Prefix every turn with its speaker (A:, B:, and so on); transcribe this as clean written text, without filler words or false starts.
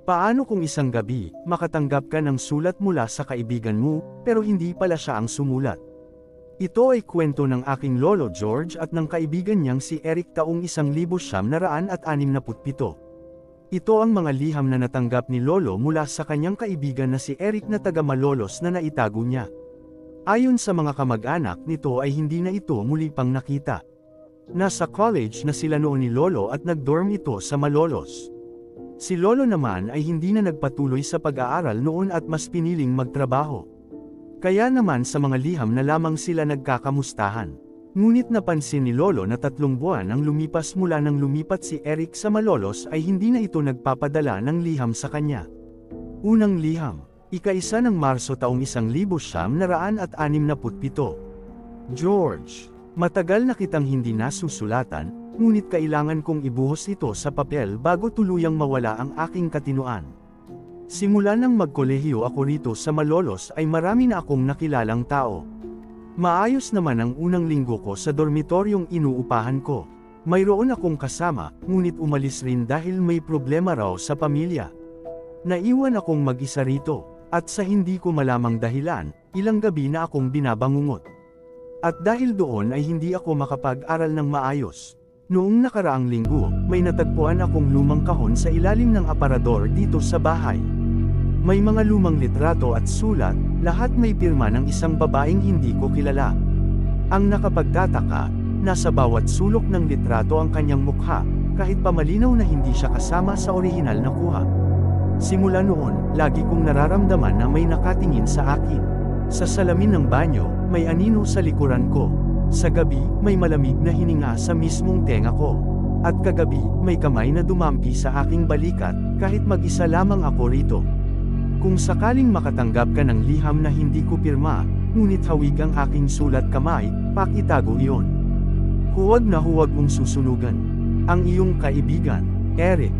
A: Paano kung isang gabi, makatanggap ka ng sulat mula sa kaibigan mo, pero hindi pala siya ang sumulat? Ito ay kwento ng aking lolo George at ng kaibigan niyang si Eric taong 1967. Ito ang mga liham na natanggap ni lolo mula sa kanyang kaibigan na si Eric na taga Malolos na naitago niya. Ayon sa mga kamag-anak nito ay hindi na ito muli pang nakita. Nasa college na sila noon ni lolo at nag-dorm ito sa Malolos. Si lolo naman ay hindi na nagpatuloy sa pag-aaral noon at mas piniling magtrabaho. Kaya naman sa mga liham na lamang sila nagkakamustahan. Ngunit napansin ni lolo na 3 buwan ang lumipas mula nang lumipat si Eric sa Malolos ay hindi na ito nagpapadala ng liham sa kanya. Unang liham, ika-1 ng Marso taong 1967. George, matagal na kitang hindi nasusulatan, ngunit kailangan kong ibuhos ito sa papel bago tuluyang mawala ang aking katinuan. Simula nang magkolehiyo ako rito sa Malolos ay marami na akong nakilalang tao. Maayos naman ang unang linggo ko sa dormitoryong inuupahan ko. Mayroon akong kasama, ngunit umalis rin dahil may problema raw sa pamilya. Naiwan akong mag-isa rito, at sa hindi ko malamang dahilan, ilang gabi na akong binabangungot. At dahil doon ay hindi ako makapag-aral ng maayos. Noong nakaraang linggo, may natagpuan akong lumang kahon sa ilalim ng aparador dito sa bahay. May mga lumang litrato at sulat, lahat may pirma ng isang babaeng hindi ko kilala. Ang nakapagtataka, nasa bawat sulok ng litrato ang kanyang mukha, kahit pamalinaw na hindi siya kasama sa orihinal na kuha. Simula noon, lagi kong nararamdaman na may nakatingin sa akin. Sa salamin ng banyo, may anino sa likuran ko. Sa gabi, may malamig na hininga sa mismong tenga ko. At kagabi, may kamay na dumampi sa aking balikat, kahit mag-isa lamang ako rito. Kung sakaling makatanggap ka ng liham na hindi ko pirma, ngunit hawig ang aking sulat kamay, pakitago iyon. Huwag na huwag mong susunugan. Ang iyong kaibigan, Eric.